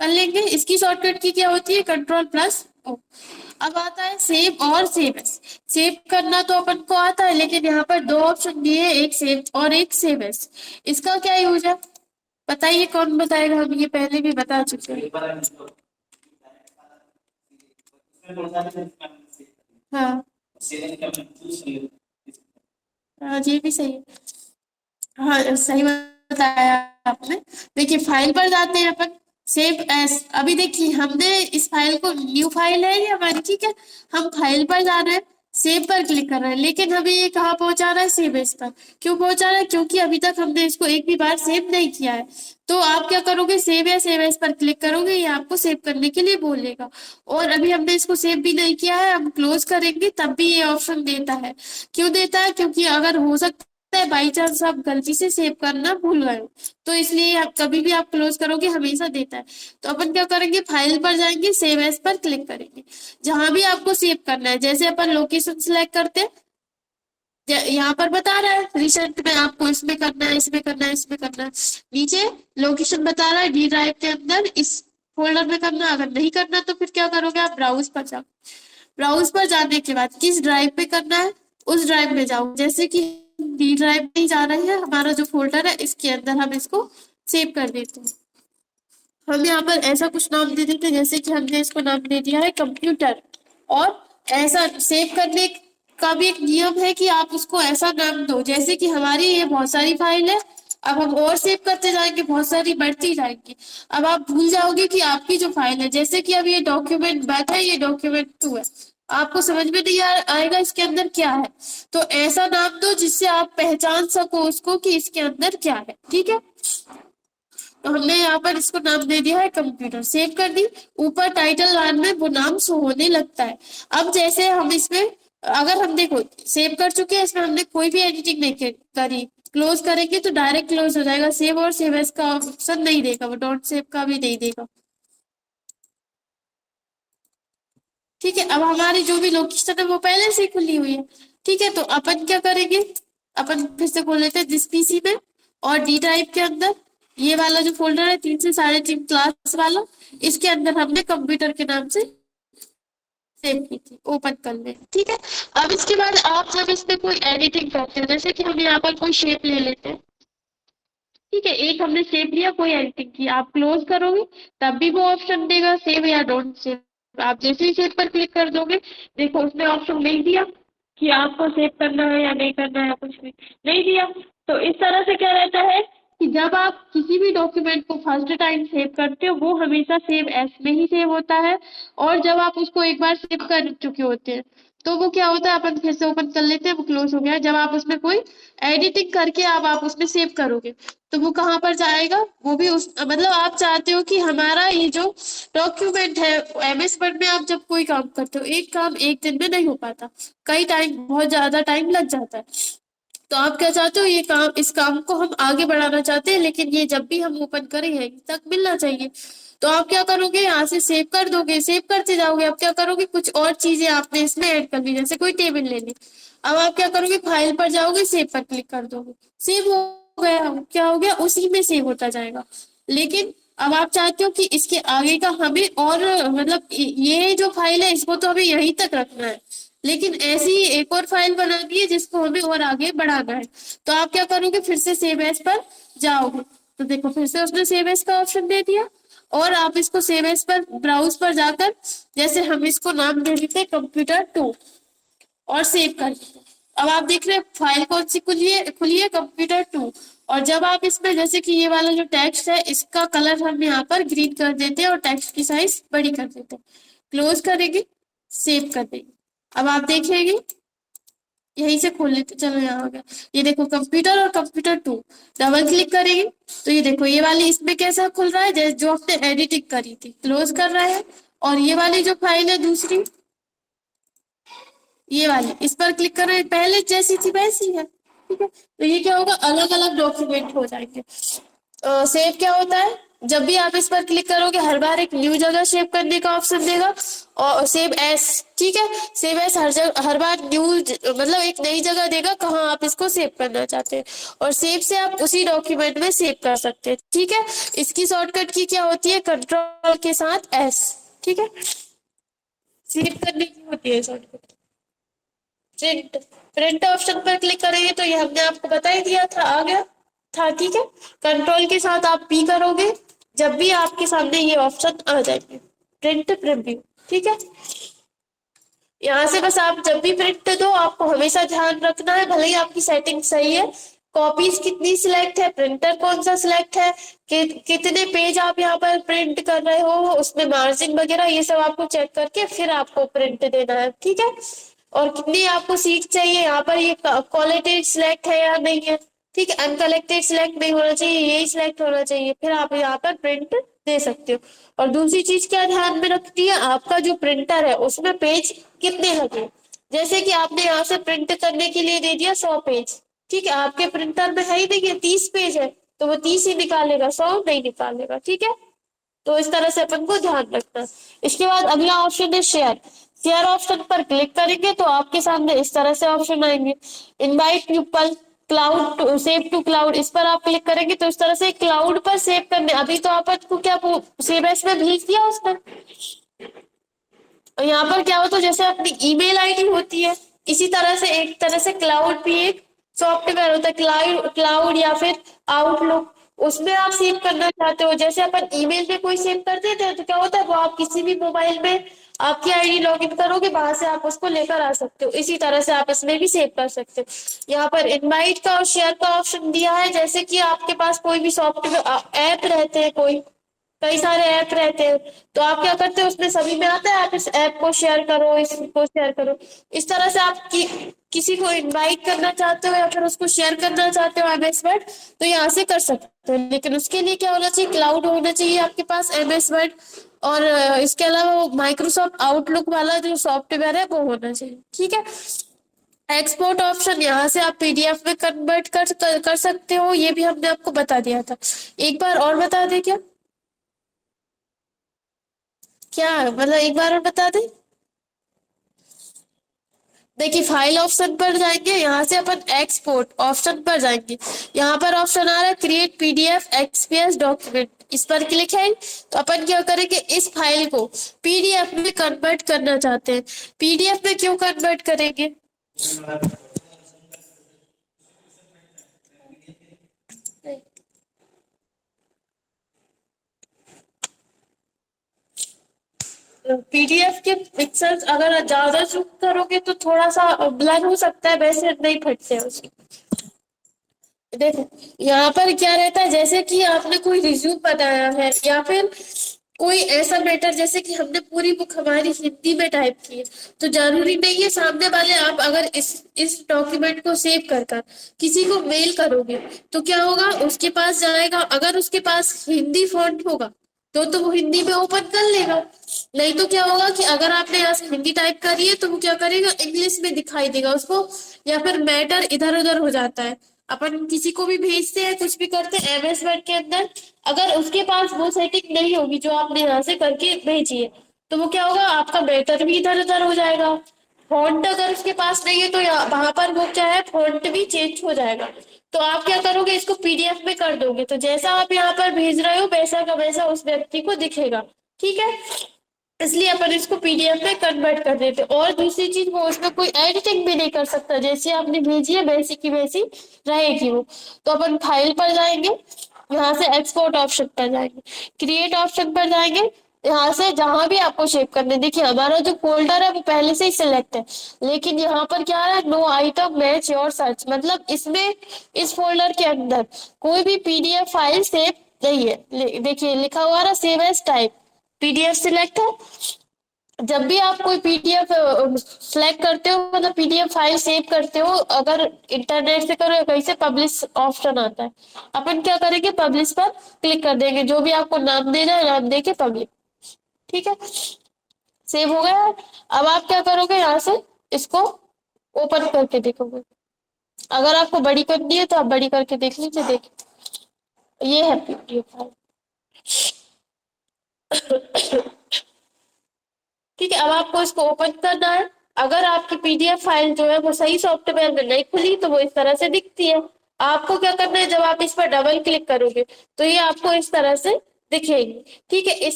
कर लेंगे। इसकी शॉर्टकट की क्या होती है, Ctrl+O। अब आता है सेव और सेव एस। सेव करना तो अपन को आता है, लेकिन यहाँ पर दो ऑप्शन दिए हैं, एक सेव और एक सेव एस। इसका क्या यूज है बताइए, कौन बताएगा, हम ये पहले भी बता चुके हैं। हाँ। हाँ, ये भी सही है। हाँ, सही बताया आपने। देखिए फाइल पर जाते हैं अपन, सेव एस। अभी देखिए हमने इस फाइल को, न्यू फाइल है ये हमारी, ठीक है। हम फाइल पर जा रहे हैं, सेव पर क्लिक कर रहे हैं, लेकिन हमें ये कहाँ पहुंचा रहा है, सेव एस पर। क्यों पहुंचा रहा है, क्योंकि अभी तक हमने इसको एक भी बार सेव नहीं किया है। तो आप क्या करोगे, सेव या सेव एस पर क्लिक करोगे, ये आपको सेव करने के लिए बोलेगा। और अभी हमने इसको सेव भी नहीं किया है, हम क्लोज करेंगे तब भी ये ऑप्शन देता है। क्यों देता है, क्योंकि अगर हो सकता है बाई चांस आप गलती से सेव करना भूल गए हो, तो इसलिए आप कभी भी आप क्लोज करोगे हमेशा देता है। तो अपन क्या करेंगे, फाइल पर जाएंगे, सेव एज पर क्लिक करेंगे। जहां भी आपको सेव करना है, जैसे अपन लोकेशन सिलेक्ट करते हैं, यहाँ पर बता रहा है रिसेंट में आपको इसमें करना है, इसमें करना है, इसमें करना है। नीचे लोकेशन बता रहा है डी ड्राइव के अंदर इस फोल्डर में करना है। अगर नहीं करना तो फिर क्या करोगे, आप ब्राउज पर जाओ। ब्राउज पर जाने के बाद किस ड्राइव पे करना है, उस ड्राइव में जाओ। जैसे कि डी ड्राइव में ही जा रहे हैं, हमारा जो फोल्डर है इसके अंदर हम इसको सेव कर देते हैं। हम यहाँ पर ऐसा कुछ नाम दे देते हैं, जैसे कि हमने इसको नाम दे दिया है कंप्यूटर। और ऐसा सेव करने का भी एक नियम है कि आप उसको ऐसा नाम दो, जैसे कि हमारी ये बहुत सारी फाइल है। अब हम और सेव करते जाएंगे, बहुत सारी बढ़ती जाएंगी। अब आप भूल जाओगे कि आपकी जो फाइल है, जैसे कि अब ये डॉक्यूमेंट 1 है, ये डॉक्यूमेंट 2 है, आपको समझ में नहीं आएगा इसके अंदर क्या है। तो ऐसा नाम दो जिससे आप पहचान सको उसको कि इसके अंदर क्या है, ठीक है। तो हमने यहाँ पर इसको नाम दे दिया है कंप्यूटर, सेव कर दी। ऊपर टाइटल बार में वो नाम शो होने लगता है। अब जैसे हम इसमें, अगर हम देखो सेव कर चुके हैं, इसमें हमने कोई भी एडिटिंग नहीं करी, क्लोज करेंगे तो डायरेक्ट क्लोज हो जाएगा। सेव और सेव एज का ऑप्शन नहीं देगा, वो डॉट सेव का भी नहीं देगा, ठीक है। अब हमारी जो भी लोकेशन है वो पहले से ही खुली हुई है, ठीक है। तो अपन क्या करेंगे, अपन फिर से खोल लेते हैं जिस पीसी में, और डी ड्राइव के अंदर ये वाला जो फोल्डर है 3 से 3.5 क्लास वाला, इसके अंदर हमने कंप्यूटर के नाम से सेव की थी, ओपन कर ले, ठीक है। अब इसके बाद आप जब इसमें कोई एडिटिंग करते हो, जैसे कि हम यहाँ पर कोई शेप ले लेते हैं, ठीक है। एक हमने शेप लिया, कोई एडिटिंग की, आप क्लोज करोगे तब भी वो ऑप्शन देगा सेव या डोंट सेव। आप जैसे ही सेव पर क्लिक कर दोगे, देखो उसने ऑप्शन नहीं दिया कि आपको सेव करना है या नहीं करना है, कुछ भी नहीं दिया। तो इस तरह से क्या रहता है कि जब आप किसी भी डॉक्यूमेंट को फर्स्ट टाइम सेव करते हो, वो हमेशा सेव एस में ही सेव होता है। और जब आप उसको एक बार सेव कर चुके होते हैं, तो वो क्या होता है, अपन फिर से ओपन कर लेते हैं, वो क्लोज हो गया। जब आप उसमें कोई एडिटिंग करके अब आप उसमें सेव करोगे, तो वो कहाँ पर जाएगा, वो भी उस, मतलब आप चाहते हो कि हमारा ये जो डॉक्यूमेंट है, एमएस वर्ड में आप जब कोई काम करते हो, एक काम एक दिन में नहीं हो पाता, कई टाइम, बहुत ज्यादा टाइम लग जाता है। तो आप क्या चाहते हो, ये काम, इस काम को हम आगे बढ़ाना चाहते हैं, लेकिन ये जब भी हम ओपन करें यहीं तक मिलना चाहिए। तो आप क्या करोगे, यहाँ से सेव कर दोगे, सेव करते जाओगे। अब क्या करोगे, कुछ और चीजें आपने इसमें ऐड कर ली, जैसे कोई टेबल ले ली। अब आप क्या करोगे, फाइल पर जाओगे, सेव पर क्लिक कर दोगे, सेव हो गया। क्या हो गया, उसी में सेव होता जाएगा। लेकिन अब आप चाहते हो कि इसके आगे का हमें और, मतलब ये जो फाइल है इसको तो हमें यहीं तक रखना है, लेकिन ऐसी ही एक और फाइल बनानी है जिसको हमें और आगे बढ़ाना है। तो आप क्या करोगे, फिर से सेव एज पर जाओगे, तो देखो फिर से उसने सेव एज का ऑप्शन दे दिया। और आप इसको सेव एज पर ब्राउज पर जाकर, जैसे हम इसको नाम दे देते हैं कंप्यूटर 2, और सेव कर दीजिए। अब आप देख रहे हैं फाइल कौन सी खुली है, कंप्यूटर 2। और जब आप इसमें, जैसे कि ये वाला जो टेक्स्ट है, इसका कलर हम यहाँ पर ग्रीन कर देते हैं और टेक्स्ट की साइज बड़ी कर देते हैं, क्लोज करेंगे, सेव कर देंगे। अब आप देखेंगे, यहीं से खोल लेते, चलो यहाँ हो गया। ये देखो कंप्यूटर और कंप्यूटर 2, डबल क्लिक करेंगे तो ये देखो ये वाली इसमें कैसा खुल रहा है, जैसे जो आपने एडिटिंग करी थी, क्लोज कर रहा है। और ये वाली जो फाइल है दूसरी, ये वाली, इस पर क्लिक कर रहे हैं, पहले जैसी थी वैसी है, ठीक है। तो ये क्या होगा, अलग अलग डॉक्यूमेंट हो जाएंगे। सेव क्या होता है, जब भी आप इस पर क्लिक करोगे हर बार एक न्यू जगह सेव करने का ऑप्शन देगा और सेव एस, ठीक है। सेव एस हर जगह हर बार न्यू मतलब एक नई जगह देगा कहाँ आप इसको सेव करना चाहते हैं, और सेव से आप उसी डॉक्यूमेंट में सेव कर सकते हैं, ठीक है। इसकी शॉर्टकट की क्या होती है, कंट्रोल के साथ एस, ठीक है। सेव करने की होती है शॉर्टकट। प्रिंट, प्रिंट ऑप्शन पर क्लिक करेंगे तो ये हमने आपको बता ही दिया था, आ गया था, ठीक है। कंट्रोल के साथ आप पी करोगे जब भी आपके सामने ये ऑप्शन आ जाएंगे, प्रिंट प्रीव्यू, ठीक है। यहाँ से बस आप जब भी प्रिंट दो आपको हमेशा ध्यान रखना है, भले ही आपकी सेटिंग सही है, कॉपीज कितनी सिलेक्ट है, प्रिंटर कौन सा सिलेक्ट है, कितने पेज आप यहाँ पर प्रिंट कर रहे हो, उसमें मार्जिन वगैरह ये सब आपको चेक करके फिर आपको प्रिंट देना है, ठीक है। और कितनी आपको सीट चाहिए, यहाँ पर ये क्वालिटी सिलेक्ट है या नहीं है, ठीक है। अनकलेक्टेड सिलेक्ट नहीं होना चाहिए, यही सिलेक्ट होना चाहिए, फिर आप यहाँ पर प्रिंट दे सकते हो। और दूसरी चीज क्या ध्यान में रखनी है, आपका जो प्रिंटर है उसमें पेज कितने लगे, जैसे कि आपने यहाँ से प्रिंट करने के लिए दे दिया 100 पेज, ठीक है। आपके प्रिंटर में है ही नहीं है 30 पेज है, तो वो 30 ही निकालेगा, 100 नहीं निकालेगा, ठीक है। तो इस तरह से अपन को ध्यान रखना। इसके बाद अगला ऑप्शन है शेयर। शेयर ऑप्शन पर क्लिक करेंगे तो आपके सामने इस तरह से ऑप्शन आएंगे, invite people, cloud, save to cloud, इस पर आप क्लिक करेंगे तो इस तरह से क्लाउड पर सेव करने, अभी तो आपको क्या सेव एस में भेज दिया उसने, और यहाँ पर क्या होता है जैसे अपनी ईमेल आईडी होती है, इसी तरह से एक तरह से क्लाउड भी एक सॉफ्टवेयर होता है, क्लाउड क्लाउड या फिर आउटलुक, उसमें आप सेव करना चाहते हो, जैसे अपन ईमेल में कोई सेव कर देते हैं तो क्या होता है वो आप किसी भी मोबाइल में आपकी आईडी लॉग इन करोगे, वहां से आप उसको लेकर आ सकते हो, इसी तरह से आप इसमें भी सेव कर सकते हो। यहाँ पर इनवाइट का और शेयर का ऑप्शन दिया है, जैसे कि आपके पास कोई भी सॉफ्टवेयर ऐप रहते हैं, कोई कई सारे ऐप रहते हैं, तो आप क्या करते हो उसमें सभी में आता है आप इस ऐप को शेयर करो, इसको शेयर करो, इस तरह से आप किसी को इनवाइट करना चाहते हो या फिर उसको शेयर करना चाहते हो एमएस वर्ड, तो यहाँ से कर सकते हो, लेकिन उसके लिए क्या होना चाहिए, क्लाउड होना चाहिए आपके पास एमएस वर्ड, और इसके अलावा माइक्रोसॉफ्ट आउटलुक वाला जो सॉफ्टवेयर है वो होना चाहिए, ठीक है। एक्सपोर्ट ऑप्शन, यहाँ से आप पीडीएफ में कन्वर्ट कर सकते हो, ये भी हमने आपको बता दिया था, एक बार और बता दें क्या, क्या मतलब एक बार और बता दें। देखिए फाइल ऑप्शन पर जाएंगे, यहाँ से अपन एक्सपोर्ट ऑप्शन पर जाएंगे, यहाँ पर ऑप्शन आ रहा है क्रिएट पीडीएफ एक्सपीएस डॉक्यूमेंट, इस पर क्लिक है तो अपन क्या करेंगे, इस फाइल को पीडीएफ में कन्वर्ट करना चाहते हैं, पीडीएफ में क्यों कन्वर्ट करेंगे, पीडीएफ के पिक्सेल्स अगर ज्यादा जूम करोगे तो थोड़ा सा ब्लर हो सकता है, वैसे नहीं फटते हैं उसके। देखो यहाँ पर क्या रहता है, जैसे कि आपने कोई रिज्यूम बनाया है या फिर कोई ऐसा मैटर, जैसे कि हमने पूरी बुक हमारी हिंदी में टाइप की है, तो जरूरी नहीं है सामने वाले, आप अगर इस डॉक्यूमेंट को सेव कर किसी को मेल करोगे तो क्या होगा, उसके पास जाएगा, अगर उसके पास हिंदी फॉन्ट होगा तो वो हिंदी में ओपन कर लेगा, नहीं तो क्या होगा कि अगर आपने यहाँ से हिंदी टाइप करी है तो वो क्या करेगा, इंग्लिश में दिखाई देगा उसको, या फिर मैटर इधर उधर हो जाता है। अपन किसी को भी भेजते हैं कुछ भी करते हैं एमएस वर्ड के अंदर, अगर उसके पास वो सेटिंग नहीं होगी जो आपने यहाँ से करके भेजी है, तो वो क्या होगा, आपका मैटर भी इधर उधर हो जाएगा, फॉन्ट अगर उसके पास नहीं है तो वहां पर वो क्या है, फॉन्ट भी चेंज हो जाएगा। तो आप क्या करोगे, इसको पीडीएफ में कर दोगे, तो जैसा आप यहाँ पर भेज रहे हो वैसा का वैसा उस व्यक्ति को दिखेगा, ठीक है। इसलिए अपन इसको पीडीएफ में कन्वर्ट कर देते, और दूसरी चीज वो उसमें कोई एडिटिंग भी नहीं कर सकता, जैसे आपने भेजी है वैसी की वैसी रहेगी वो। तो अपन फाइल पर जाएंगे, यहाँ से एक्सपोर्ट ऑप्शन पर जाएंगे, क्रिएट ऑप्शन पर जाएंगे, यहाँ से जहां भी आपको सेव करने, देखिए हमारा जो फोल्डर है वो पहले से ही सिलेक्ट है, लेकिन यहाँ पर क्या है, no item match your search, मतलब इसमें इस फोल्डर के अंदर कोई भी पीडीएफ फाइल सेव नहीं है, देखिए लिखा हुआ है save as type, PDF select है, जब भी आप कोई पीडीएफ सिलेक्ट करते हो मतलब पीडीएफ फाइल सेव करते हो, अगर इंटरनेट से करो या कहीं से, पब्लिश ऑप्शन आता है, अपन क्या करेंगे, पब्लिश पर क्लिक कर देंगे, जो भी आपको नाम देना है नाम दे के पब्लिश, ठीक है। सेव हो गया, अब आप क्या करोगे, यहाँ से इसको ओपन करके देखोगे, अगर आपको बड़ी करनी है तो आप बड़ी करके देख लीजिए, देख ये है पीडीएफ फाइल, ठीक है, अब आपको इसको ओपन करना है। अगर आपकी पीडीएफ फाइल जो है वो सही सॉफ्टवेयर में नहीं खुली तो वो इस तरह से दिखती है। आपको क्या करना है, जब आप इस पर डबल क्लिक करोगे तो ये आपको इस तरह से दिखेगी। ठीक है, इस